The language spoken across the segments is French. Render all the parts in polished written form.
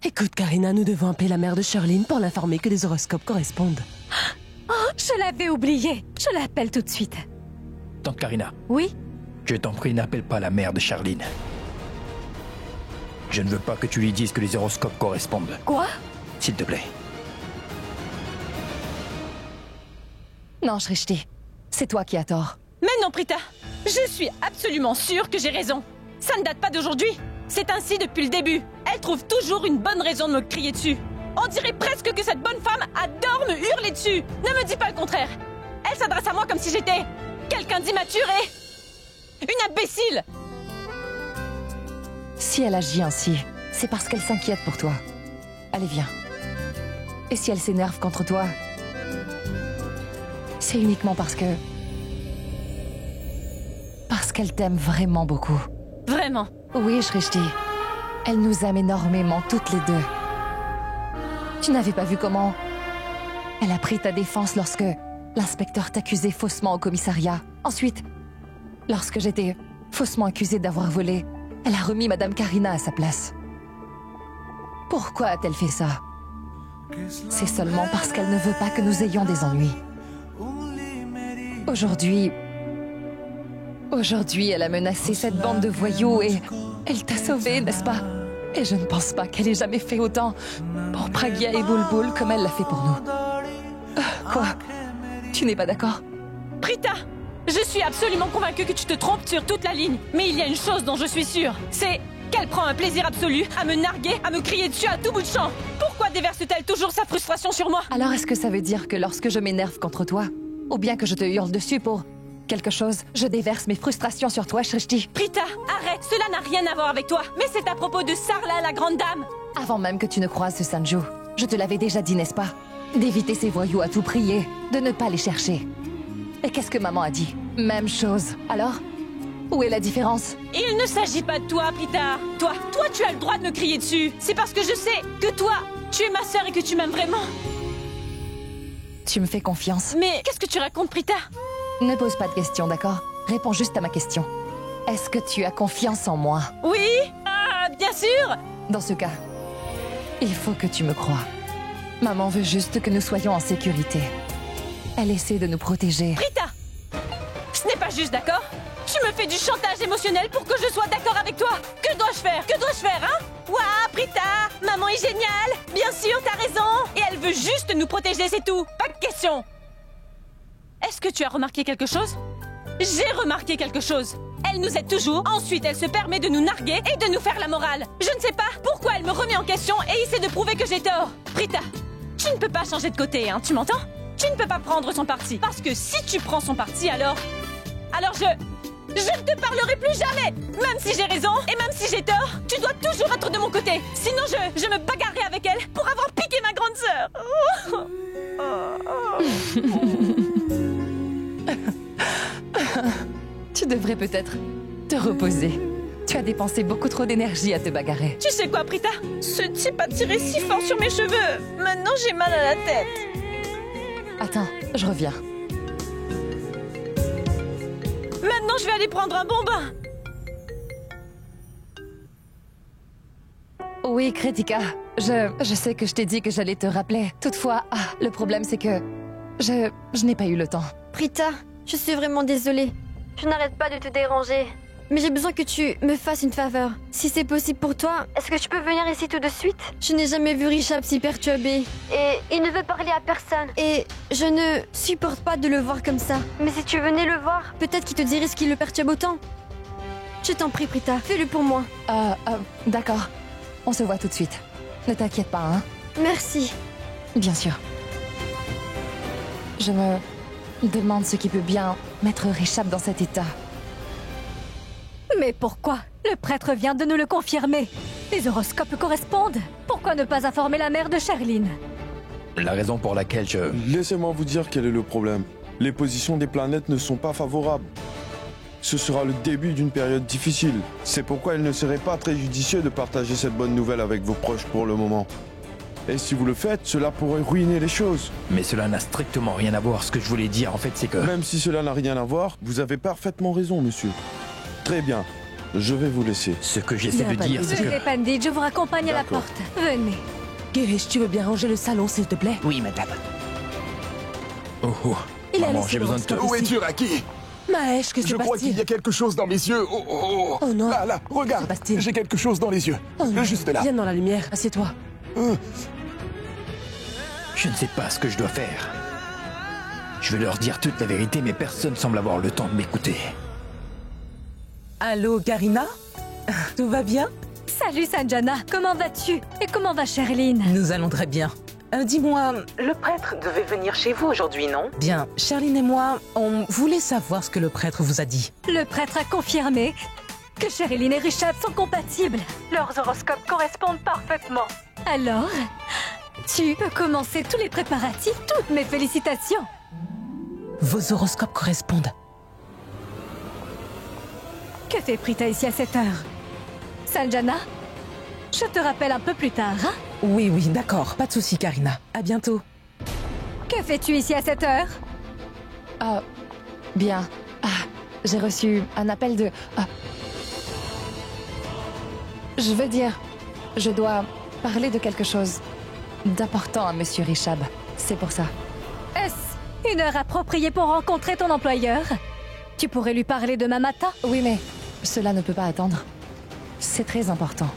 Écoute, Karina, nous devons appeler la mère de Sherline pour l'informer que les horoscopes correspondent. Oh, je l'avais oublié. Je l'appelle tout de suite. Tante Karina, Oui? je t'en prie, n'appelle pas la mère de Charline. Je ne veux pas que tu lui dises que les horoscopes correspondent. Quoi? S'il te plaît. Non, Shrishti. C'est toi qui as tort. Mais non, Prita. Je suis absolument sûre que j'ai raison. Ça ne date pas d'aujourd'hui. C'est ainsi depuis le début. Elle trouve toujours une bonne raison de me crier dessus. On dirait presque que cette bonne femme adore me hurler dessus. Ne me dis pas le contraire. Elle s'adresse à moi comme si j'étais quelqu'un d'immature et une imbécile. Si elle agit ainsi, c'est parce qu'elle s'inquiète pour toi. Allez, viens. Et si elle s'énerve contre toi, c'est uniquement parce qu'elle t'aime vraiment beaucoup. Vraiment. Oui, Shrishti. Elle nous aime énormément, toutes les deux. Tu n'avais pas vu comment elle a pris ta défense lorsque l'inspecteur t'accusait faussement au commissariat. Ensuite, lorsque j'étais faussement accusée d'avoir volé, elle a remis Madame Karina à sa place. Pourquoi a-t-elle fait ça? C'est seulement parce qu'elle ne veut pas que nous ayons des ennuis. Aujourd'hui, elle a menacé cette bande de voyous et elle t'a sauvé, n'est-ce pas? Et je ne pense pas qu'elle ait jamais fait autant pour Pragya et Bulbul comme elle l'a fait pour nous. Quoi? Tu n'es pas d'accord? Prita, je suis absolument convaincue que tu te trompes sur toute la ligne. Mais il y a une chose dont je suis sûre, c'est qu'elle prend un plaisir absolu à me narguer, à me crier dessus à tout bout de champ. Pourquoi déverse-t-elle toujours sa frustration sur moi? Alors est-ce que ça veut dire que lorsque je m'énerve contre toi, ou bien que je te hurle dessus pour quelque chose, je déverse mes frustrations sur toi, Shrishti? Prita, arrête, cela n'a rien à voir avec toi. Mais c'est à propos de Sarla, la grande dame. Avant même que tu ne croises ce Sanju, je te l'avais déjà dit, n'est-ce pas? D'éviter ces voyous à tout prix et de ne pas les chercher. Et qu'est-ce que maman a dit? Même chose. Alors? Où est la différence? Il ne s'agit pas de toi, Prita. Toi, tu as le droit de me crier dessus. C'est parce que je sais que toi, tu es ma sœur et que tu m'aimes vraiment. Tu me fais confiance. Mais qu'est-ce que tu racontes, Prita? Ne pose pas de questions, d'accord? Réponds juste à ma question. Est-ce que tu as confiance en moi? Oui? Ah, bien sûr. Dans ce cas, il faut que tu me crois. Maman veut juste que nous soyons en sécurité. Elle essaie de nous protéger. Prita! Ce n'est pas juste, d'accord? Tu me fais du chantage émotionnel pour que je sois d'accord avec toi. Que dois-je faire? Que dois-je faire, hein? Ouah, Prita! Maman est géniale! Bien sûr, t'as raison! Et elle veut juste nous protéger, c'est tout! Pas de question! Est-ce que tu as remarqué quelque chose? J'ai remarqué quelque chose. Elle nous aide toujours, ensuite elle se permet de nous narguer et de nous faire la morale. Je ne sais pas pourquoi elle me remet en question et essaie de prouver que j'ai tort. Prita, tu ne peux pas changer de côté, hein, tu m'entends? Tu ne peux pas prendre son parti. Parce que si tu prends son parti, alors je ne te parlerai plus jamais. Même si j'ai raison et même si j'ai tort, tu dois toujours être de mon côté. Sinon je me bagarrerai avec elle pour avoir piqué ma grande sœur. Tu devrais peut-être te reposer. Tu as dépensé beaucoup trop d'énergie à te bagarrer. Tu sais quoi, Prita? Ce type a tiré si fort sur mes cheveux. Maintenant, j'ai mal à la tête. Attends, je reviens. Maintenant, je vais aller prendre un bon bain. Oui, Kritika. Je sais que je t'ai dit que j'allais te rappeler. Toutefois, le problème c'est que je n'ai pas eu le temps. Prita, je suis vraiment désolée. Je n'arrête pas de te déranger. Mais j'ai besoin que tu me fasses une faveur. Si c'est possible pour toi, est-ce que je peux venir ici tout de suite? Je n'ai jamais vu Rishabh si perturbé. Et il ne veut parler à personne. Et je ne supporte pas de le voir comme ça. Mais si tu venais le voir, peut-être qu'il te dirait ce qui le perturbe autant. Je t'en prie, Prita, fais-le pour moi. D'accord. On se voit tout de suite. Ne t'inquiète pas, hein? Merci. Bien sûr. Je me demande ce qui peut bien mettre Rishabh dans cet état. Mais pourquoi? Le prêtre vient de nous le confirmer. Les horoscopes correspondent. Pourquoi ne pas informer la mère de Sherline? La raison pour laquelle Laissez-moi vous dire quel est le problème. Les positions des planètes ne sont pas favorables. Ce sera le début d'une période difficile. C'est pourquoi il ne serait pas très judicieux de partager cette bonne nouvelle avec vos proches pour le moment. Et si vous le faites, cela pourrait ruiner les choses. Mais cela n'a strictement rien à voir. Ce que je voulais dire, en fait, c'est que... Même si cela n'a rien à voir, vous avez parfaitement raison, monsieur. Très bien. Je vais vous laisser. Ce que j'essaie de pas dire, de c'est Je que... l'ai pas dit, je vous raccompagne à la D'accord. porte. Venez. Girish, tu veux bien ranger le salon, s'il te plaît? Oui, madame. Oh, oh. Il a Maman, laissé j'ai besoin de te... l'horoscope Où ici. es-tu, Raki? Mahesh, que se Je crois qu'il passe-t-il? y a quelque chose dans mes yeux. Oh, oh, oh. Oh non. Là, regarde. Que se passe-t-il? J'ai quelque chose dans les yeux. Oh non. Juste là. Viens dans la lumière, assieds-toi. Je ne sais pas ce que je dois faire. Je vais leur dire toute la vérité, mais personne semble avoir le temps de m'écouter. Allô, Garina? Tout va bien? Salut Sanjana, comment vas-tu? Et comment va Sherline? Nous allons très bien. Dis-moi, le prêtre devait venir chez vous aujourd'hui, non? Bien, Charline et moi, on voulait savoir ce que le prêtre vous a dit. Le prêtre a confirmé que Sherline et Richard sont compatibles. Leurs horoscopes correspondent parfaitement. Alors, tu peux commencer tous les préparatifs, toutes mes félicitations. Vos horoscopes correspondent. Que fait Prita ici à cette heure? Sanjana, je te rappelle un peu plus tard, hein? Oui, d'accord. Pas de souci, Karina. À bientôt. Que fais-tu ici à cette heure? Ah, bien. Ah, j'ai reçu un appel de... Ah. Je veux dire, je dois parler de quelque chose d'important à Monsieur Richab. C'est pour ça. Est-ce une heure appropriée pour rencontrer ton employeur? Tu pourrais lui parler demain matin? Oui, mais cela ne peut pas attendre. C'est très important.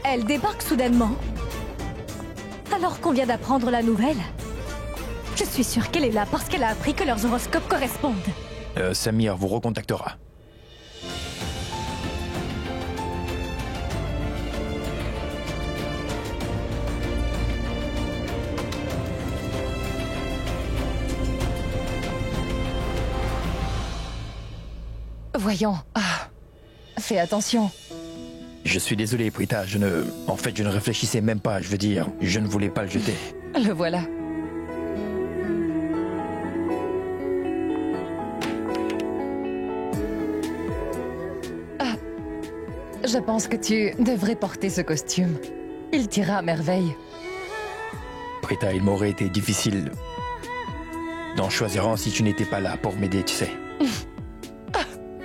Elle débarque soudainement. Alors qu'on vient d'apprendre la nouvelle. Je suis sûre qu'elle est là parce qu'elle a appris que leurs horoscopes correspondent. Samir vous recontactera. Voyons. Ah, fais attention. Je suis désolé, Prita, En fait, je ne réfléchissais même pas, je veux dire, je ne voulais pas le jeter. Le voilà. Ah, je pense que tu devrais porter ce costume. Il t'ira à merveille. Prita, il m'aurait été difficile d'en choisir un si tu n'étais pas là pour m'aider, tu sais.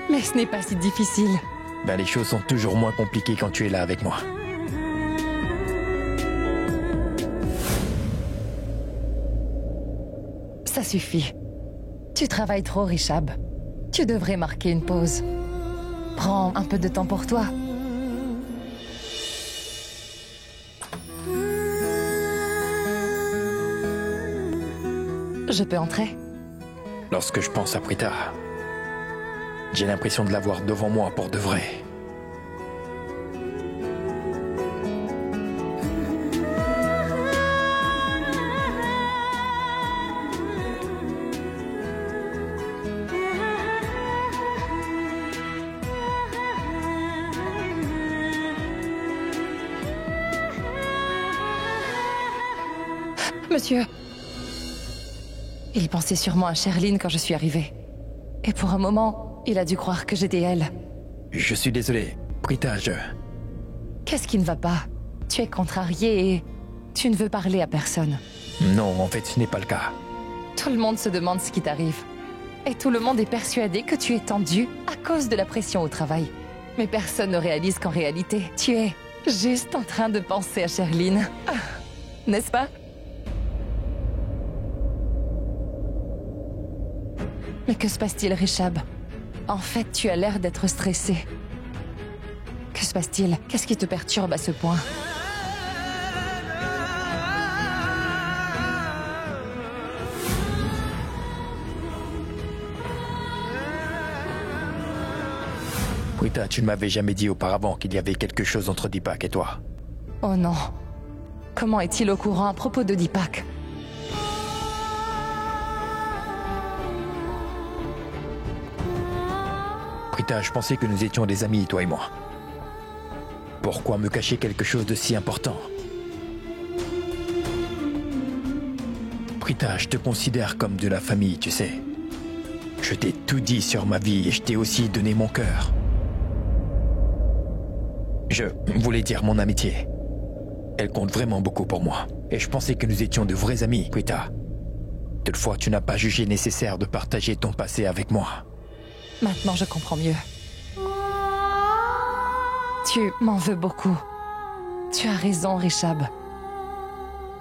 Mais ce n'est pas si difficile. Ben, les choses sont toujours moins compliquées quand tu es là avec moi. Ça suffit. Tu travailles trop, Richab. Tu devrais marquer une pause. Prends un peu de temps pour toi. Je peux entrer? Lorsque je pense à Prita, j'ai l'impression de l'avoir devant moi pour de vrai. Monsieur. Il pensait sûrement à Sherline quand je suis arrivée. Et pour un moment, il a dû croire que j'étais elle. Je suis désolé, Prita, Qu'est-ce qui ne va pas? Tu es contrarié et tu ne veux parler à personne. Non, en fait, ce n'est pas le cas. Tout le monde se demande ce qui t'arrive. Et tout le monde est persuadé que tu es tendu à cause de la pression au travail. Mais personne ne réalise qu'en réalité, tu es juste en train de penser à Sherline. Ah, n'est-ce pas? Mais que se passe-t-il, Richab? En fait, tu as l'air d'être stressé. Que se passe-t-il? Qu'est-ce qui te perturbe à ce point? Prita, tu ne m'avais jamais dit auparavant qu'il y avait quelque chose entre Deepak et toi. Oh non. Comment est-il au courant à propos de Deepak? Prita, je pensais que nous étions des amis, toi et moi. Pourquoi me cacher quelque chose de si important? Prita, je te considère comme de la famille, tu sais. Je t'ai tout dit sur ma vie et je t'ai aussi donné mon cœur. Je voulais dire mon amitié. Elle compte vraiment beaucoup pour moi. Et je pensais que nous étions de vrais amis, Prita. Toutefois, tu n'as pas jugé nécessaire de partager ton passé avec moi. Maintenant, je comprends mieux. Tu m'en veux beaucoup. Tu as raison, Rishab.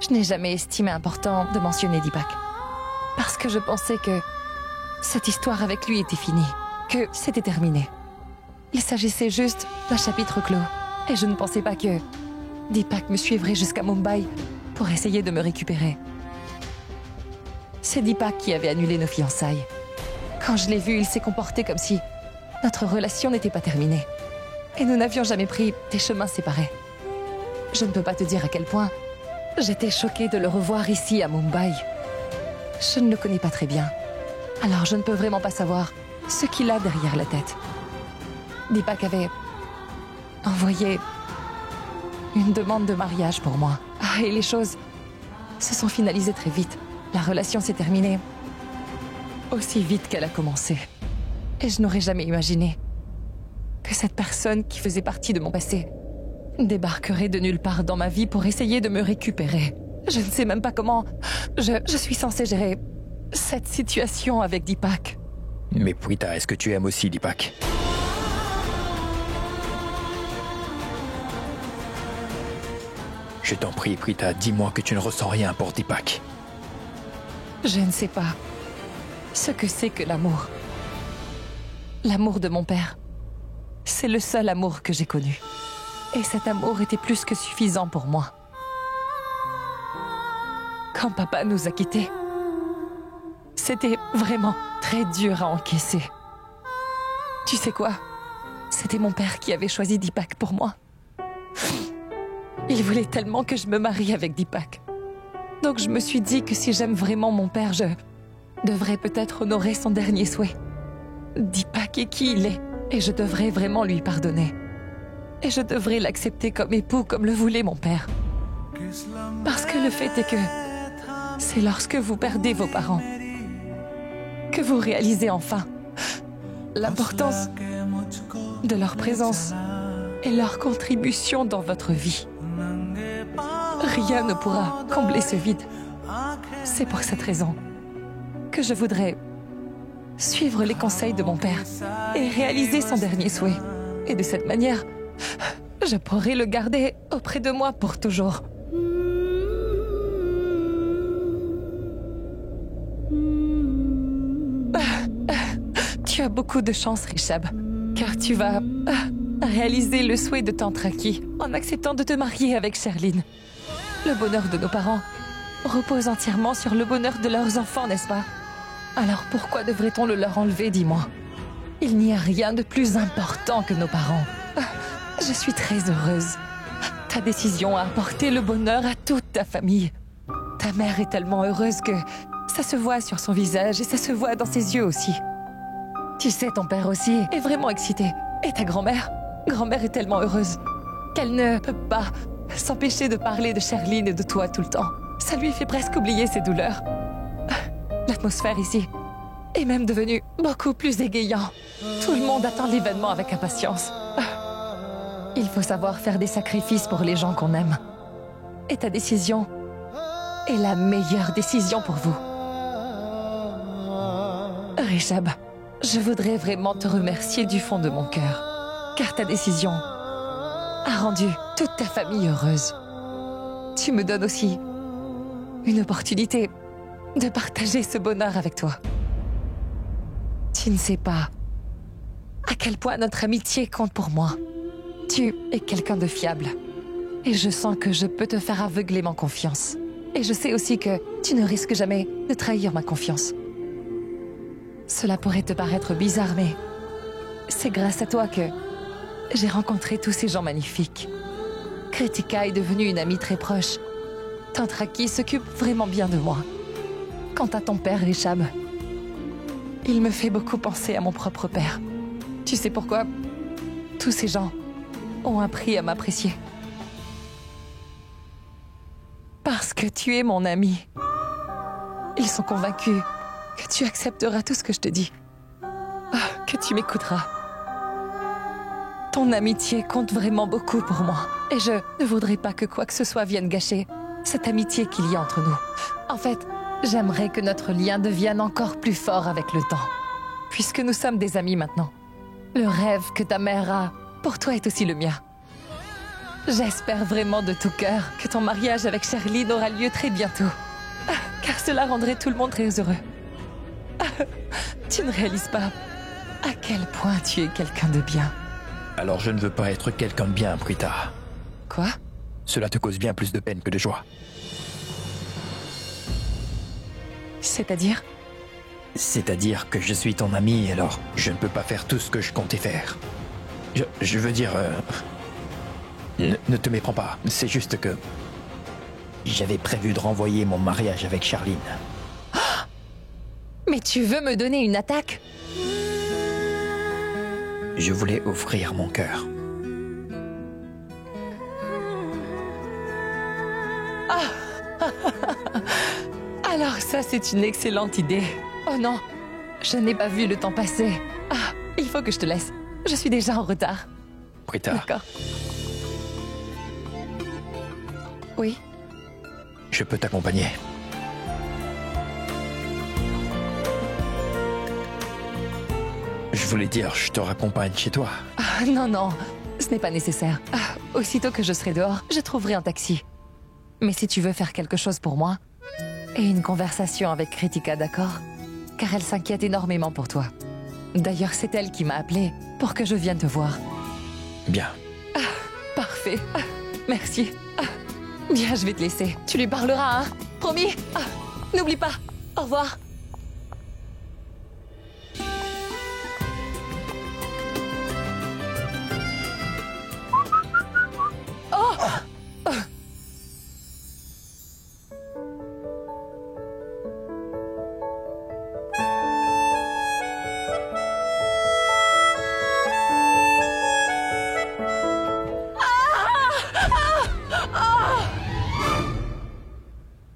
Je n'ai jamais estimé important de mentionner Deepak. Parce que je pensais que cette histoire avec lui était finie, que c'était terminé. Il s'agissait juste d'un chapitre clos. Et je ne pensais pas que Deepak me suivrait jusqu'à Mumbai pour essayer de me récupérer. C'est Deepak qui avait annulé nos fiançailles. Quand je l'ai vu, il s'est comporté comme si notre relation n'était pas terminée. Et nous n'avions jamais pris des chemins séparés. Je ne peux pas te dire à quel point j'étais choquée de le revoir ici à Mumbai. Je ne le connais pas très bien. Alors je ne peux vraiment pas savoir ce qu'il a derrière la tête. Deepak avait envoyé une demande de mariage pour moi. Ah, et les choses se sont finalisées très vite. La relation s'est terminée aussi vite qu'elle a commencé. Et je n'aurais jamais imaginé que cette personne qui faisait partie de mon passé débarquerait de nulle part dans ma vie pour essayer de me récupérer. Je ne sais même pas comment je suis censée gérer cette situation avec Deepak. Mais Prita, est-ce que tu aimes aussi Deepak? Je t'en prie, Prita, dis-moi que tu ne ressens rien pour Deepak. Je ne sais pas ce que c'est que l'amour. L'amour de mon père. C'est le seul amour que j'ai connu. Et cet amour était plus que suffisant pour moi. Quand papa nous a quittés, c'était vraiment très dur à encaisser. Tu sais quoi? C'était mon père qui avait choisi Deepak pour moi. Il voulait tellement que je me marie avec Deepak. Donc je me suis dit que si j'aime vraiment mon père, je devrais peut-être honorer son dernier souhait. Deepak est qui il est, et je devrais vraiment lui pardonner. Et je devrais l'accepter comme époux, comme le voulait mon père. Parce que le fait est que c'est lorsque vous perdez vos parents que vous réalisez enfin l'importance de leur présence et leur contribution dans votre vie. Rien ne pourra combler ce vide. C'est pour cette raison que je voudrais suivre les conseils de mon père et réaliser son dernier souhait. Et de cette manière, je pourrai le garder auprès de moi pour toujours. Tu as beaucoup de chance, Rishab, car tu vas réaliser le souhait de Tantraki en acceptant de te marier avec Sherline. Le bonheur de nos parents repose entièrement sur le bonheur de leurs enfants, n'est-ce pas? Alors pourquoi devrait-on le leur enlever, dis-moi? Il n'y a rien de plus important que nos parents. Je suis très heureuse. Ta décision a apporté le bonheur à toute ta famille. Ta mère est tellement heureuse que ça se voit sur son visage et ça se voit dans ses yeux aussi. Tu sais, ton père aussi est vraiment excité. Et ta grand-mère est tellement heureuse qu'elle ne peut pas s'empêcher de parler de Sherline et de toi tout le temps. Ça lui fait presque oublier ses douleurs. L'atmosphère ici est même devenue beaucoup plus égayante. Tout le monde attend l'événement avec impatience. Il faut savoir faire des sacrifices pour les gens qu'on aime. Et ta décision est la meilleure décision pour vous. Rishab, je voudrais vraiment te remercier du fond de mon cœur, car ta décision a rendu toute ta famille heureuse. Tu me donnes aussi une opportunité de partager ce bonheur avec toi. Tu ne sais pas à quel point notre amitié compte pour moi. Tu es quelqu'un de fiable. Et je sens que je peux te faire aveuglément confiance. Et je sais aussi que tu ne risques jamais de trahir ma confiance. Cela pourrait te paraître bizarre, mais c'est grâce à toi que j'ai rencontré tous ces gens magnifiques. Kritika est devenue une amie très proche. Tantraki s'occupe vraiment bien de moi. Quant à ton père, Rishab, il me fait beaucoup penser à mon propre père. Tu sais pourquoi? Tous ces gens ont appris à m'apprécier. Parce que tu es mon ami. Ils sont convaincus que tu accepteras tout ce que je te dis. Que tu m'écouteras. Ton amitié compte vraiment beaucoup pour moi. Et je ne voudrais pas que quoi que ce soit vienne gâcher cette amitié qu'il y a entre nous. En fait, J'aimerais que notre lien devienne encore plus fort avec le temps, puisque nous sommes des amis maintenant. Le rêve que ta mère a pour toi est aussi le mien. J'espère vraiment de tout cœur que ton mariage avec Sherline aura lieu très bientôt, car cela rendrait tout le monde très heureux. Tu ne réalises pas à quel point tu es quelqu'un de bien. Alors je ne veux pas être quelqu'un de bien, Prita. Quoi? Cela te cause bien plus de peine que de joie. C'est-à-dire? C'est-à-dire que je suis ton ami, alors je ne peux pas faire tout ce que je comptais faire. Je veux dire... Ne te méprends pas, c'est juste que... J'avais prévu de renvoyer mon mariage avec Sherline. Mais tu veux me donner une attaque? Je voulais offrir mon cœur. Alors ça, c'est une excellente idée. Oh non, je n'ai pas vu le temps passer. Ah, il faut que je te laisse. Je suis déjà en retard. Prita, D'accord. Oui? je peux t'accompagner. Je voulais dire, je te raccompagne chez toi. Ah, non, non, ce n'est pas nécessaire. Ah, aussitôt que je serai dehors, je trouverai un taxi. Mais si tu veux faire quelque chose pour moi, et une conversation avec Kritika, d'accord? Car elle s'inquiète énormément pour toi. D'ailleurs, c'est elle qui m'a appelée pour que je vienne te voir. Bien. Parfait. Merci. Bien, je vais te laisser. Tu lui parleras, hein? Promis? N'oublie pas. Au revoir.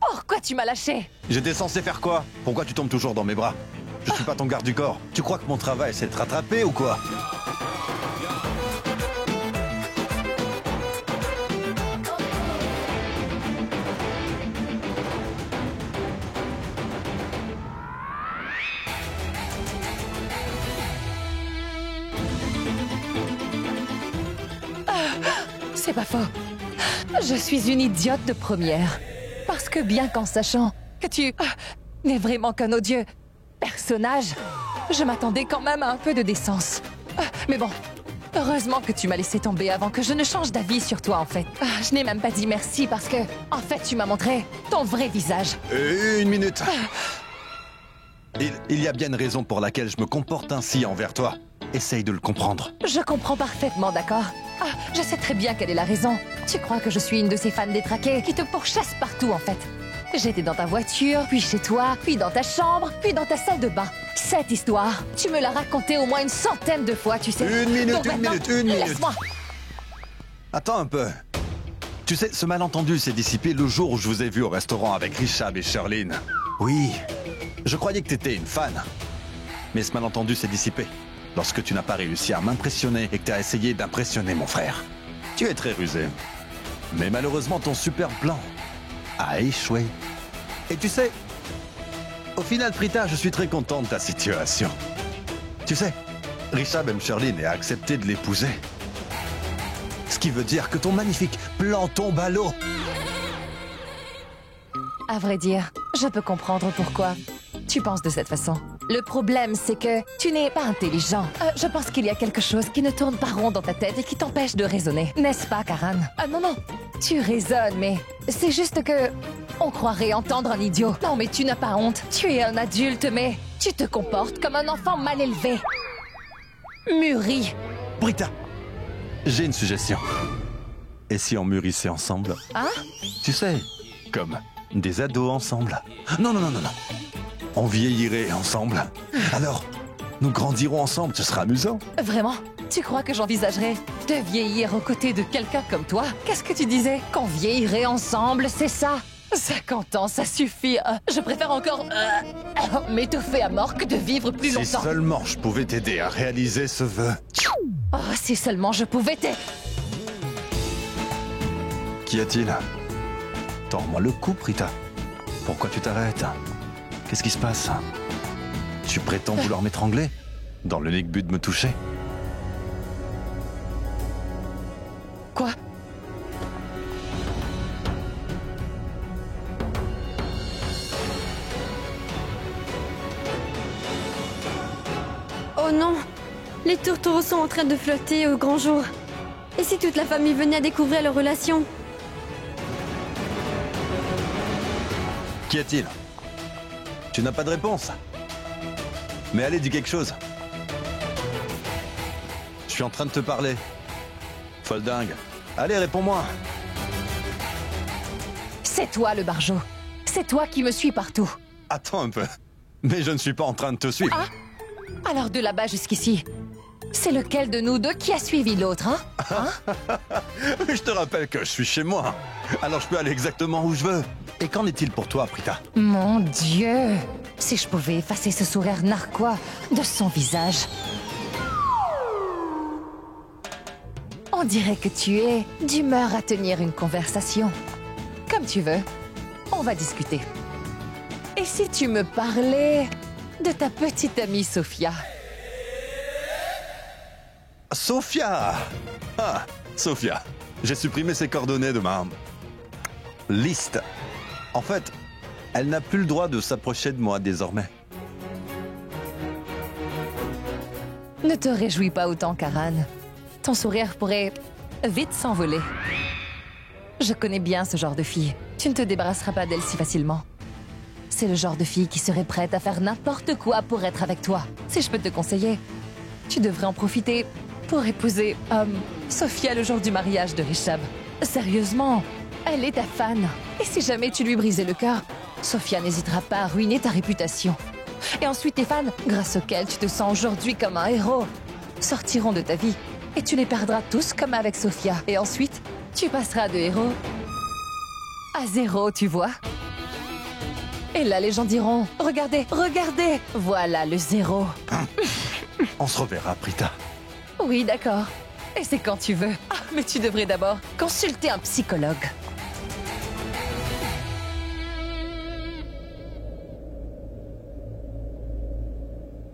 Pourquoi tu m'as lâché? J'étais censé faire quoi? Pourquoi tu tombes toujours dans mes bras? Je suis pas ton garde du corps. Tu crois que mon travail c'est de te rattraper ou quoi? C'est pas faux. Je suis une idiote de première. Parce que bien qu'en sachant que tu n'es vraiment qu'un odieux personnage, je m'attendais quand même à un peu de décence. Mais bon, heureusement que tu m'as laissé tomber avant que je ne change d'avis sur toi en fait. Je n'ai même pas dit merci parce que, en fait, tu m'as montré ton vrai visage. Une minute. Il y a bien une raison pour laquelle je me comporte ainsi envers toi. Essaye de le comprendre. Je comprends parfaitement, d'accord? Je sais très bien quelle est la raison. Tu crois que je suis une de ces fans détraquées qui te pourchassent partout, en fait. J'étais dans ta voiture, puis chez toi, puis dans ta chambre, puis dans ta salle de bain. Cette histoire, tu me l'as racontée au moins une centaine de fois, tu sais. Une minute, Donc maintenant, une minute. laisse-moi. Attends un peu. Tu sais, ce malentendu s'est dissipé le jour où je vous ai vu au restaurant avec Richard et Sherline. Oui, je croyais que t'étais une fan. Mais ce malentendu s'est dissipé lorsque tu n'as pas réussi à m'impressionner et que tu as essayé d'impressionner mon frère. Tu es très rusé. Mais malheureusement, ton super plan a échoué. Et tu sais, au final, Prita, je suis très content de ta situation. Tu sais, Richard aime Sherline et a accepté de l'épouser. Ce qui veut dire que ton magnifique plan tombe à l'eau. À vrai dire, je peux comprendre pourquoi tu penses de cette façon. Le problème, c'est que tu n'es pas intelligent. Je pense qu'il y a quelque chose qui ne tourne pas rond dans ta tête et qui t'empêche de raisonner. N'est-ce pas, Karan? Non, non. Tu raisonnes, mais c'est juste que... on croirait entendre un idiot. Non, mais tu n'as pas honte. Tu es un adulte, mais tu te comportes comme un enfant mal élevé. Mûri. Brita, j'ai une suggestion. Et si on mûrissait ensemble? Hein? Tu sais, comme des ados ensemble. Non, non, non, non, non. On vieillirait ensemble. Alors, nous grandirons ensemble, ce sera amusant. Vraiment? Tu crois que j'envisagerais de vieillir aux côtés de quelqu'un comme toi? Qu'est-ce que tu disais? Qu'on vieillirait ensemble, c'est ça? 50 ans, ça suffit. Je préfère encore m'étouffer à mort que de vivre plus longtemps. Si seulement je pouvais t'aider à réaliser ce vœu. Oh, si seulement je pouvais t'aider. Qu'y a-t-il? Tends-moi le cou, Prita. Pourquoi tu t'arrêtes? Qu'est-ce qui se passe? Tu prétends vouloir m'étrangler? Dans l'unique but de me toucher? Quoi? Oh non! Les tourtereaux sont en train de flotter au grand jour. Et si toute la famille venait à découvrir leur relation? Qu'y a-t-il? Tu n'as pas de réponse? Mais allez, dis quelque chose. Je suis en train de te parler. Folle dingue. Allez, réponds-moi. C'est toi le barjot. C'est toi qui me suis partout. Attends un peu. Mais je ne suis pas en train de te suivre. Ah? Alors de là-bas jusqu'ici, c'est lequel de nous deux qui a suivi l'autre, hein? Je te rappelle que je suis chez moi. Alors je peux aller exactement où je veux. Et qu'en est-il pour toi, Prita? Mon Dieu! Si je pouvais effacer ce sourire narquois de son visage. On dirait que tu es d'humeur à tenir une conversation. Comme tu veux. On va discuter. Et si tu me parlais de ta petite amie Sophia? Sophia! Ah, Sophia. J'ai supprimé ses coordonnées de ma liste. En fait, elle n'a plus le droit de s'approcher de moi désormais. Ne te réjouis pas autant, Karan. Ton sourire pourrait vite s'envoler. Je connais bien ce genre de fille. Tu ne te débarrasseras pas d'elle si facilement. C'est le genre de fille qui serait prête à faire n'importe quoi pour être avec toi. Si je peux te conseiller, tu devrais en profiter pour épouser Sophia le jour du mariage de Rishab. Sérieusement, elle est ta fan. Et si jamais tu lui brisais le cœur, Sophia n'hésitera pas à ruiner ta réputation. Et ensuite tes fans, grâce auxquels tu te sens aujourd'hui comme un héros, sortiront de ta vie. Et tu les perdras tous comme avec Sophia. Et ensuite, tu passeras de héros à zéro, tu vois. Et là, les gens diront, regardez, regardez, voilà le zéro. On se reverra, Prita. Oui, d'accord. Et c'est quand tu veux. Ah, mais tu devrais d'abord consulter un psychologue.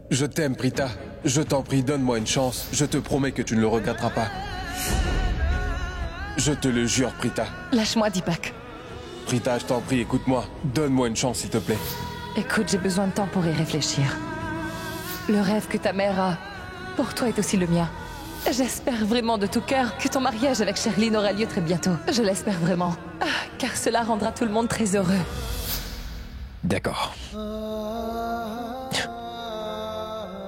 Je t'aime, Prita. Je t'en prie, donne-moi une chance. Je te promets que tu ne le regretteras pas. Je te le jure, Prita. Lâche-moi, Deepak. Prita, je t'en prie, écoute-moi. Donne-moi une chance, s'il te plaît. Écoute, j'ai besoin de temps pour y réfléchir. Le rêve que ta mère a, pour toi est aussi le mien. J'espère vraiment de tout cœur que ton mariage avec Sherlyn aura lieu très bientôt. Je l'espère vraiment. Ah, car cela rendra tout le monde très heureux. D'accord.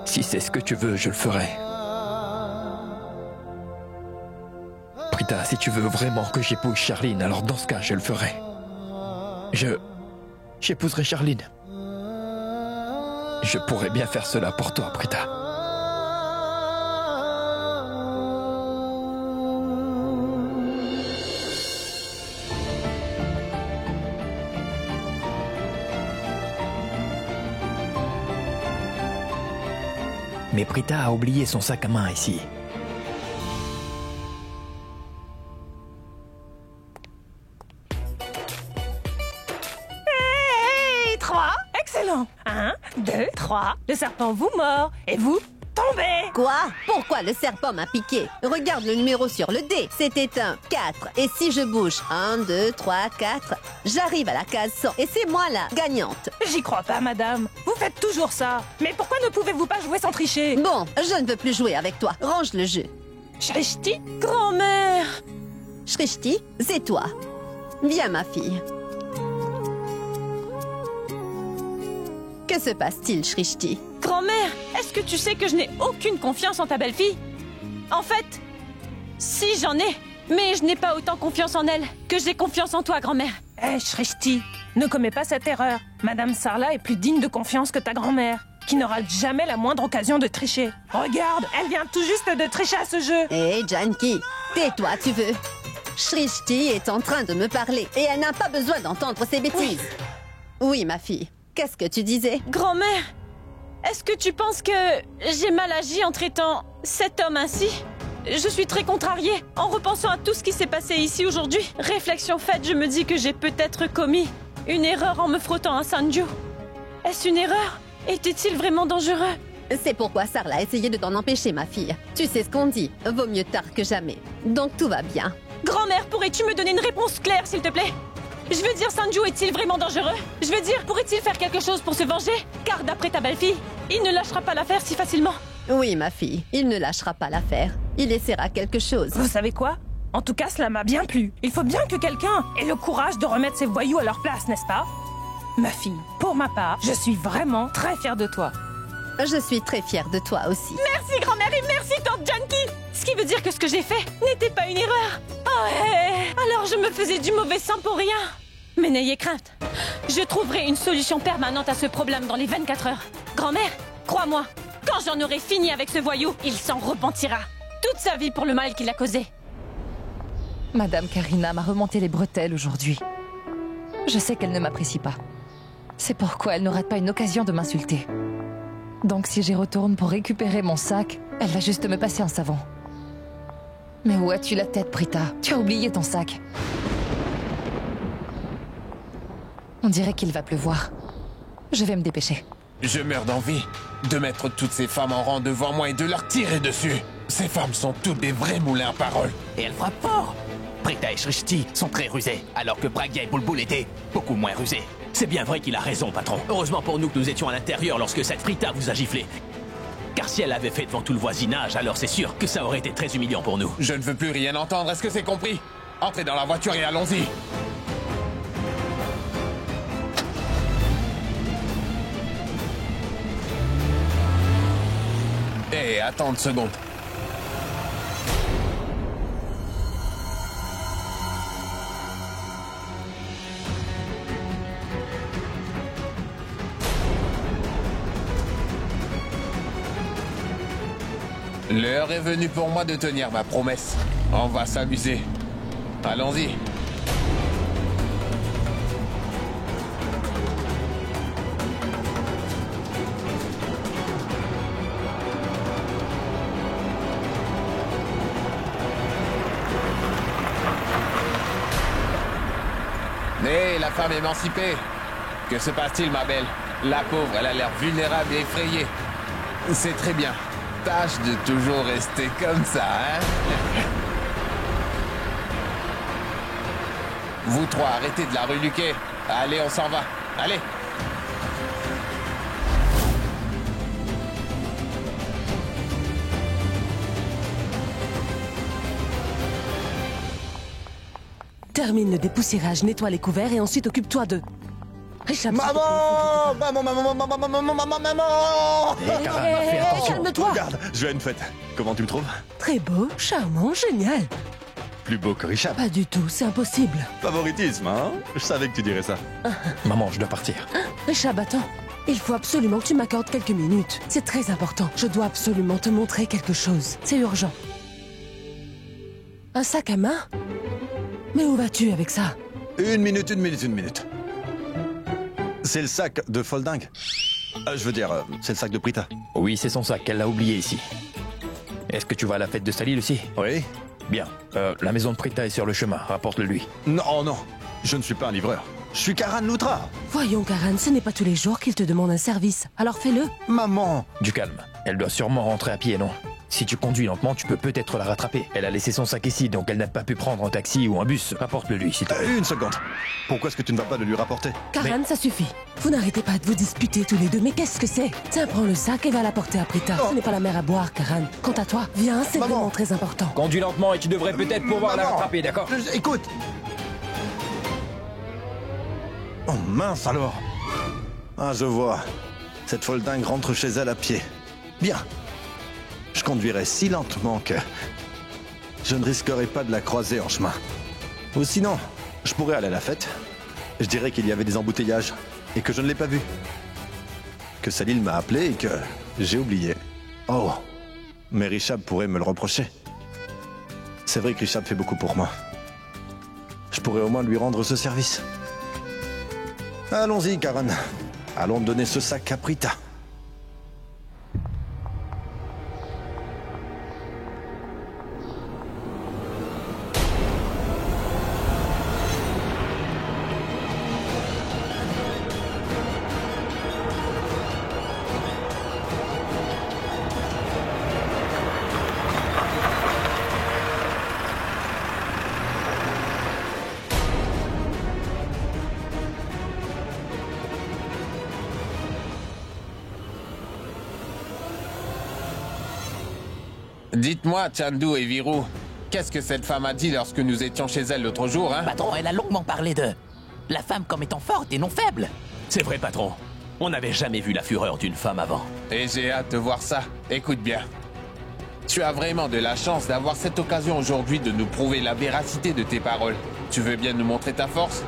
Si c'est ce que tu veux, je le ferai. Prita, si tu veux vraiment que j'épouse Sherlyn, alors dans ce cas, je le ferai. J'épouserai Sherlyn. Je pourrais bien faire cela pour toi, Prita. Mais Prita a oublié son sac à main ici. Hey, 3, excellent. 1, 2, 3, le serpent vous mord et vous tombez. Quoi? Pourquoi le serpent m'a piqué? Regarde le numéro sur le dé. C'était un 4. Et si je bouge 1, 2, 3, 4, j'arrive à la case 100. Et c'est moi la gagnante. J'y crois pas, madame. Vous faites toujours ça. Mais pourquoi ne pouvez-vous pas jouer sans tricher? Bon, je ne veux plus jouer avec toi. Range le jeu. Shrishti, grand-mère. Shrishti, c'est toi. Viens, ma fille. Que se passe-t-il, Shrishti? Grand-mère, est-ce que tu sais que je n'ai aucune confiance en ta belle-fille? En fait, si j'en ai, mais je n'ai pas autant confiance en elle que j'ai confiance en toi, grand-mère. Eh, Shrishti, ne commets pas cette erreur. Madame Sarla est plus digne de confiance que ta grand-mère, qui n'aura jamais la moindre occasion de tricher. Regarde, elle vient tout juste de tricher à ce jeu. Hé, Janki, tais-toi, tu veux. Shrishti est en train de me parler et elle n'a pas besoin d'entendre ces bêtises. Oui, ma fille. Qu'est-ce que tu disais? Grand-mère, est-ce que tu penses que j'ai mal agi en traitant cet homme ainsi? Je suis très contrariée en repensant à tout ce qui s'est passé ici aujourd'hui. Réflexion faite, je me dis que j'ai peut-être commis une erreur en me frottant à Sanju. Est-ce une erreur? Était-il vraiment dangereux? C'est pourquoi Sarla a essayé de t'en empêcher, ma fille. Tu sais ce qu'on dit, vaut mieux tard que jamais. Donc tout va bien. Grand-mère, pourrais-tu me donner une réponse claire, s'il te plaît? Je veux dire, Sanju est-il vraiment dangereux? Je veux dire, pourrait-il faire quelque chose pour se venger? Car d'après ta belle-fille, il ne lâchera pas l'affaire si facilement. Oui, ma fille, il ne lâchera pas l'affaire. Il essaiera quelque chose. Vous savez quoi? En tout cas, cela m'a bien plu. Il faut bien que quelqu'un ait le courage de remettre ces voyous à leur place, n'est-ce pas? Ma fille, pour ma part, je suis vraiment très fière de toi. Je suis très fière de toi aussi. Merci, grand-mère, et merci, tante Junkie! Ce qui veut dire que ce que j'ai fait n'était pas une erreur. Oh, alors je me faisais du mauvais sang pour rien. Mais n'ayez crainte. Je trouverai une solution permanente à ce problème dans les 24 heures. Grand-mère, crois-moi, quand j'en aurai fini avec ce voyou, il s'en repentira. Toute sa vie pour le mal qu'il a causé. Madame Karina m'a remonté les bretelles aujourd'hui. Je sais qu'elle ne m'apprécie pas. C'est pourquoi elle ne rate pas une occasion de m'insulter. Donc si j'y retourne pour récupérer mon sac, elle va juste me passer un savon. Mais où as-tu la tête, Prita? Tu as oublié ton sac. On dirait qu'il va pleuvoir. Je vais me dépêcher. Je meurs d'envie de mettre toutes ces femmes en rang devant moi et de leur tirer dessus. Ces femmes sont toutes des vrais moulins à parole. Et elles frappent fort. Prita et Shrishti sont très rusés, alors que Pragya et Bulbul étaient beaucoup moins rusés. C'est bien vrai qu'il a raison, patron. Heureusement pour nous que nous étions à l'intérieur lorsque cette Prita vous a giflé. Car si elle l'avait fait devant tout le voisinage, alors c'est sûr que ça aurait été très humiliant pour nous. Je ne veux plus rien entendre, est-ce que c'est compris? Entrez dans la voiture et allons-y. Hé, attends une seconde. L'heure est venue pour moi de tenir ma promesse. On va s'amuser. Allons-y. Hé, la femme émancipée. Que se passe-t-il, ma belle? La pauvre, elle a l'air vulnérable et effrayée. C'est très bien. Tâche de toujours rester comme ça, hein? Vous trois, arrêtez de la reluquer. Allez, on s'en va. Allez! Termine le dépoussiérage, nettoie les couverts et ensuite occupe-toi de... Richard, Maman! Maman! Fais attention. Calme-toi. Regarde, je vais à une fête. Comment tu me trouves? Très beau, charmant, génial. Plus beau que Richard. Pas du tout, c'est impossible. Favoritisme, hein? Je savais que tu dirais ça. Maman, je dois partir. Richard, attends. Il faut absolument que tu m'accordes quelques minutes. C'est très important. Je dois absolument te montrer quelque chose. C'est urgent. Un sac à main? Mais où vas-tu avec ça? Une minute. C'est le sac de Folding. Je veux dire, c'est le sac de Prita. Oui, c'est son sac, elle l'a oublié ici. Est-ce que tu vas à la fête de Salil aussi? Oui. Bien. La maison de Prita est sur le chemin, rapporte-le lui. Non, je ne suis pas un livreur. Je suis Karan Loutra. Voyons, Karan, ce n'est pas tous les jours qu'il te demande un service. Alors fais-le. Maman! Du calme. Elle doit sûrement rentrer à pied, non? Si tu conduis lentement, tu peux peut-être la rattraper. Elle a laissé son sac ici, donc elle n'a pas pu prendre un taxi ou un bus. Rapporte-le lui, s'il te plaît. Une seconde. Pourquoi est-ce que tu ne vas pas le lui rapporter? Karan, ça suffit. Vous n'arrêtez pas de vous disputer tous les deux, mais qu'est-ce que c'est? Tiens, prends le sac et va l'apporter à Prita. Ce n'est pas la mer à boire, Karan. Quant à toi, viens, c'est vraiment très important. Conduis lentement et tu devrais peut-être pouvoir la rattraper, d'accord? Écoute! Oh mince alors! Ah, je vois. Cette foldingue rentre chez elle à pied. Bien. Je conduirai si lentement que je ne risquerai pas de la croiser en chemin. Ou sinon, je pourrais aller à la fête. Je dirais qu'il y avait des embouteillages et que je ne l'ai pas vu. Que Salil m'a appelé et que j'ai oublié. Oh, mais Richab pourrait me le reprocher. C'est vrai que Richab fait beaucoup pour moi. Je pourrais au moins lui rendre ce service. Allons-y, Karan. Allons donner ce sac à Prita. Dites-moi, Chandu et Viru, qu'est-ce que cette femme a dit lorsque nous étions chez elle l'autre jour, hein? Patron, elle a longuement parlé de la femme comme étant forte et non faible. C'est vrai, patron. On n'avait jamais vu la fureur d'une femme avant. Et j'ai hâte de voir ça. Écoute bien. Tu as vraiment de la chance d'avoir cette occasion aujourd'hui de nous prouver la véracité de tes paroles. Tu veux bien nous montrer ta force?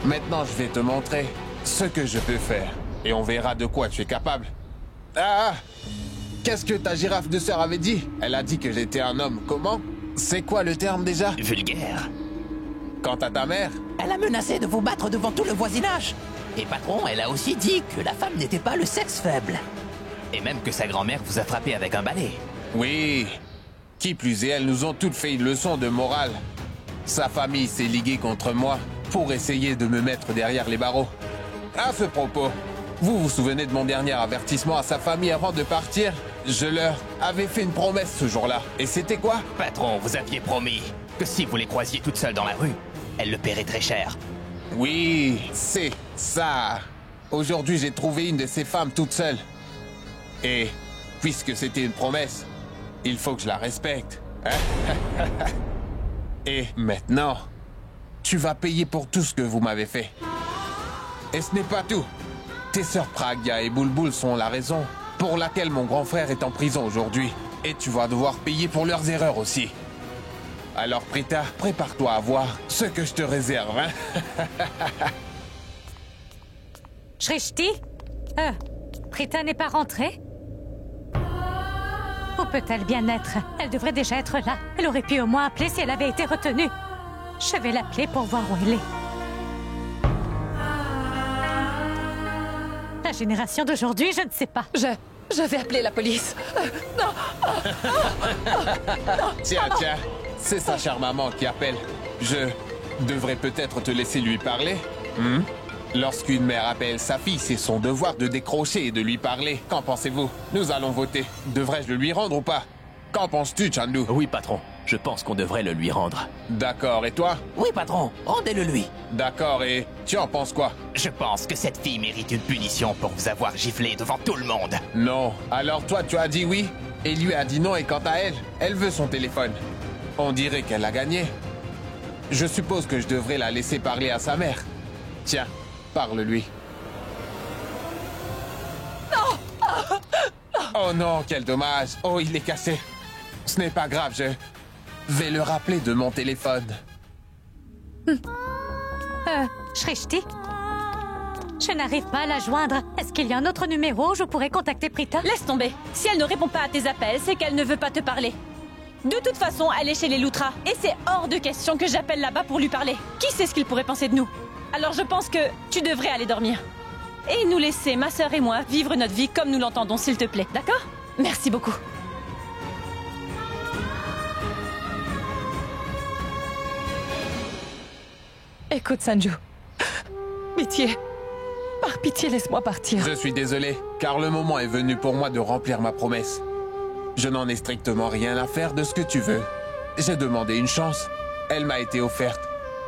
Maintenant, je vais te montrer ce que je peux faire. Et on verra de quoi tu es capable. Ah! Qu'est-ce que ta girafe de sœur avait dit? Elle a dit que j'étais un homme. Comment? C'est quoi le terme déjà? Vulgaire. Quant à ta mère? Elle a menacé de vous battre devant tout le voisinage. Et patron, elle a aussi dit que la femme n'était pas le sexe faible. Et même que sa grand-mère vous a frappé avec un balai. Oui. Qui plus est, elles nous ont toutes fait une leçon de morale. Sa famille s'est liguée contre moi pour essayer de me mettre derrière les barreaux. À ce propos, vous vous souvenez de mon dernier avertissement à sa famille avant de partir? Je leur avais fait une promesse ce jour-là. Et c'était quoi? Patron, vous aviez promis que si vous les croisiez toutes seules dans la rue, elles le paieraient très cher. Oui, c'est ça. Aujourd'hui, j'ai trouvé une de ces femmes toute seule. Et puisque c'était une promesse, il faut que je la respecte. Hein? Et maintenant, tu vas payer pour tout ce que vous m'avez fait. Et ce n'est pas tout. Tes sœurs Pragya et Bulbul sont la raison pour laquelle mon grand frère est en prison aujourd'hui. Et tu vas devoir payer pour leurs erreurs aussi. Alors Prita, prépare-toi à voir ce que je te réserve, hein? Shrishti? Prita n'est pas rentrée? Où peut-elle bien être? Elle devrait déjà être là. Elle aurait pu au moins appeler si elle avait été retenue. Je vais l'appeler pour voir où elle est. La génération d'aujourd'hui, je ne sais pas. Je vais appeler la police. Non. Tiens, tiens. C'est sa chère maman qui appelle. Je devrais peut-être te laisser lui parler. Lorsqu'une mère appelle sa fille, c'est son devoir de décrocher et de lui parler. Qu'en pensez-vous? Nous allons voter. Devrais-je le lui rendre ou pas? Qu'en penses-tu, Chandu? Oui, patron. Je pense qu'on devrait le lui rendre. D'accord, et toi? Oui, patron. Rendez-le lui. D'accord, et tu en penses quoi? Je pense que cette fille mérite une punition pour vous avoir giflé devant tout le monde. Non. Alors toi, tu as dit oui? Et lui a dit non, et quant à elle, elle veut son téléphone. On dirait qu'elle a gagné. Je suppose que je devrais la laisser parler à sa mère. Tiens, parle-lui. Non! Oh non, quel dommage. Oh, il est cassé. Ce n'est pas grave, je vais le rappeler de mon téléphone. Shrishti? Je n'arrive pas à la joindre. Est-ce qu'il y a un autre numéro où je pourrais contacter Prita? Laisse tomber. Si elle ne répond pas à tes appels, c'est qu'elle ne veut pas te parler. De toute façon, elle est chez les Loutra. Et c'est hors de question que j'appelle là-bas pour lui parler. Qui sait ce qu'il pourrait penser de nous? Alors je pense que tu devrais aller dormir. Et nous laisser, ma sœur et moi, vivre notre vie comme nous l'entendons, s'il te plaît. D'accord? Merci beaucoup. Écoute, Sanju. Pitié. Par pitié, laisse-moi partir. Je suis désolé, car le moment est venu pour moi de remplir ma promesse. Je n'en ai strictement rien à faire de ce que tu veux. J'ai demandé une chance. Elle m'a été offerte.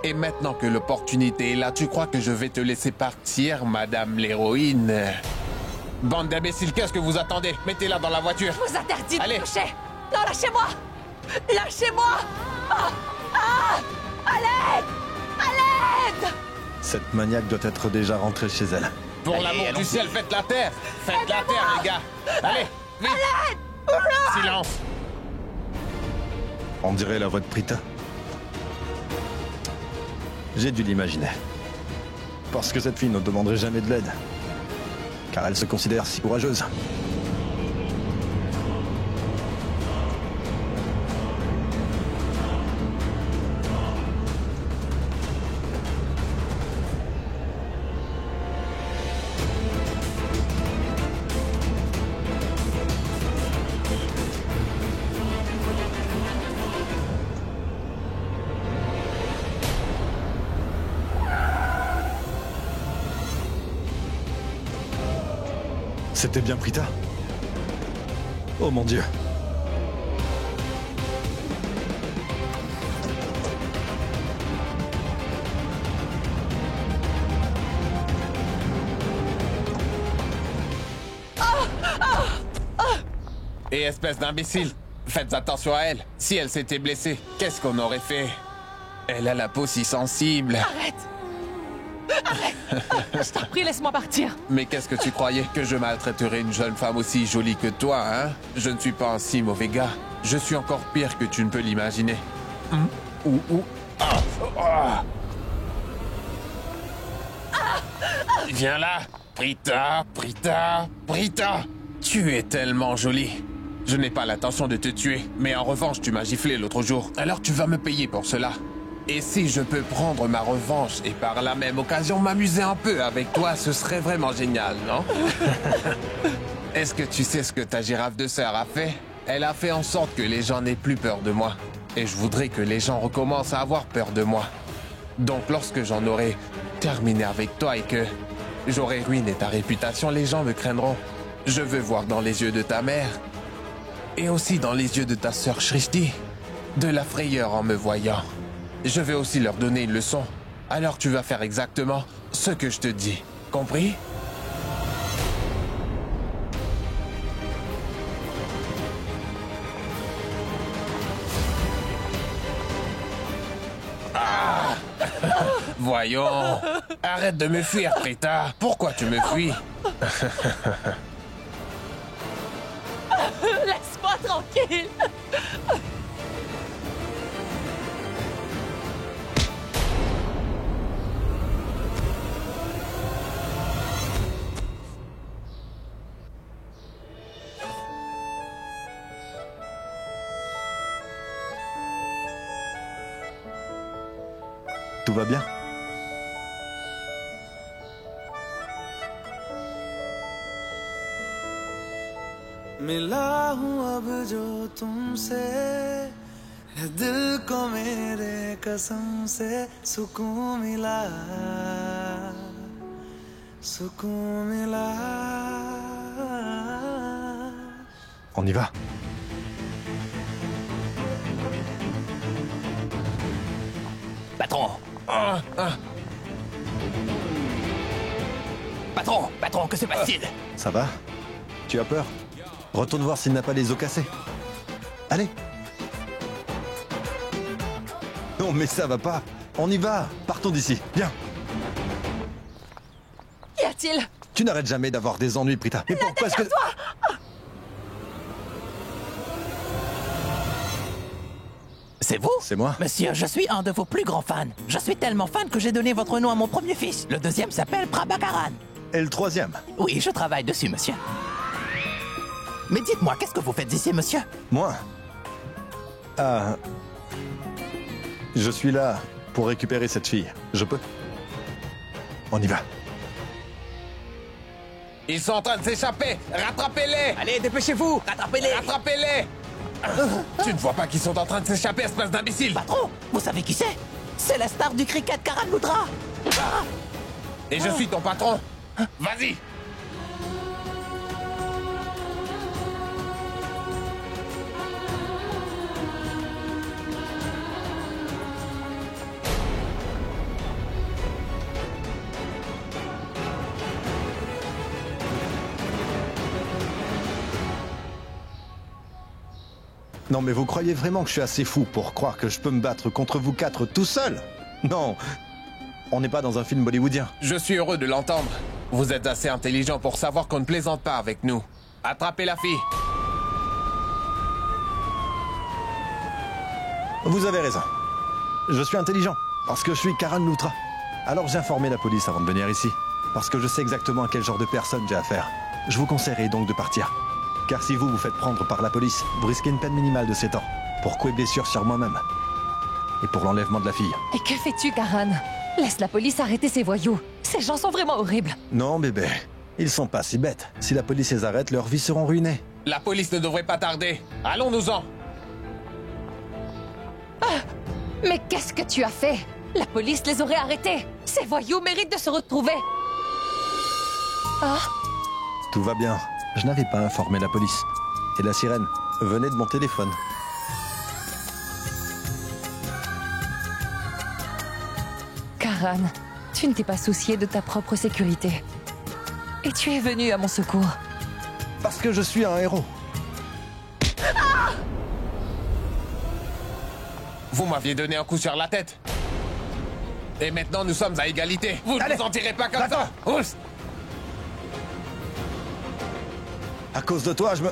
Et maintenant que l'opportunité est là, tu crois que je vais te laisser partir, madame l'héroïne? Bande d'imbéciles, qu'est-ce que vous attendez? Mettez-la dans la voiture. Je vous interdis de Allez. toucher. Non, lâchez-moi. Lâchez-moi. À l'aide. À l'aide. Cette maniaque doit être déjà rentrée chez elle. Pour Allez, l'amour du allons-y. ciel, faites la terre. Faites la terre, les gars. Allez, vite. Silence. On dirait la voix de Prita. J'ai dû l'imaginer. Parce que cette fille ne demanderait jamais de l'aide. Car elle se considère si courageuse. C'était bien Prita? Oh mon Dieu. Et espèce d'imbécile, Faites attention à elle. Si elle s'était blessée, qu'est-ce qu'on aurait fait? Elle a la peau si sensible. Arrête! Je t'en prie, laisse-moi partir. Mais qu'est-ce que tu croyais? Que je maltraiterais une jeune femme aussi jolie que toi, hein? Je ne suis pas un si mauvais gars. Je suis encore pire que tu ne peux l'imaginer. Viens là! Prita, Prita, Prita! Tu es tellement jolie. Je n'ai pas l'intention de te tuer, mais en revanche, tu m'as giflé l'autre jour. Alors tu vas me payer pour cela. Et si je peux prendre ma revanche et par la même occasion m'amuser un peu avec toi, ce serait vraiment génial, non? Est-ce que tu sais ce que ta girafe de sœur a fait? Elle a fait en sorte que les gens n'aient plus peur de moi. Et je voudrais que les gens recommencent à avoir peur de moi. Donc lorsque j'en aurai terminé avec toi et que j'aurai ruiné ta réputation, les gens me craindront. Je veux voir dans les yeux de ta mère et aussi dans les yeux de ta sœur Shrishti de la frayeur en me voyant. Je vais aussi leur donner une leçon. Alors tu vas faire exactement ce que je te dis. Compris? Ah! Voyons. Arrête de me fuir, Prita. Pourquoi tu me fuis? Laisse-moi tranquille. Tout va bien? मिला हूँ अब जो तुमसे है दिल को मेरे कसम से सुकून मिला On y va. Patron. Patron, que se passe-t-il? Ça va? Tu as peur? Retourne voir s'il n'a pas les os cassés. Allez. Non mais ça va pas. On y va. Partons d'ici. Viens. Qu'y a-t-il? Tu n'arrêtes jamais d'avoir des ennuis, Prita. Mais pourquoi est-ce que... C'est vous? C'est moi. Monsieur, je suis un de vos plus grands fans. Je suis tellement fan que j'ai donné votre nom à mon premier fils. Le deuxième s'appelle Prabhakaran. Et le troisième? Oui, je travaille dessus, monsieur. Mais dites-moi, qu'est-ce que vous faites ici, monsieur? Moi? Je suis là pour récupérer cette fille. Je peux? On y va. Ils sont en train de s'échapper. Rattrapez-les. Allez, dépêchez-vous. Rattrapez-les. Rattrapez-les. Tu ne vois pas qu'ils sont en train de s'échapper, espèce d'imbécile? Patron, vous savez qui c'est? C'est la star du cricket Karan Luthra. Et je suis ton patron. Vas-y. Non mais vous croyez vraiment que je suis assez fou pour croire que je peux me battre contre vous quatre tout seul? Non. On n'est pas dans un film bollywoodien. Je suis heureux de l'entendre. Vous êtes assez intelligent pour savoir qu'on ne plaisante pas avec nous. Attrapez la fille. Vous avez raison. Je suis intelligent, parce que je suis Karan Luthra. Alors j'ai informé la police avant de venir ici, parce que je sais exactement à quel genre de personne j'ai affaire. Je vous conseillerais donc de partir. Car si vous vous faites prendre par la police, vous risquez une peine minimale de 7 ans, pour coups et blessures sur moi-même. Et pour l'enlèvement de la fille. Et que fais-tu, Karan? Laisse la police arrêter ces voyous. Ces gens sont vraiment horribles. Non, bébé. Ils sont pas si bêtes. Si la police les arrête, leurs vies seront ruinées. La police ne devrait pas tarder. Allons-nous-en. Mais qu'est-ce que tu as fait? La police les aurait arrêtés. Ces voyous méritent de se retrouver. Tout va bien. Je n'avais pas informé la police. Et la sirène venait de mon téléphone. Karan, tu ne t'es pas soucié de ta propre sécurité. Et tu es venu à mon secours. Parce que je suis un héros. Vous m'aviez donné un coup sur la tête. Et maintenant, nous sommes à égalité. Vous ne vous en tirez pas comme ça. Oups. À cause de toi, je me...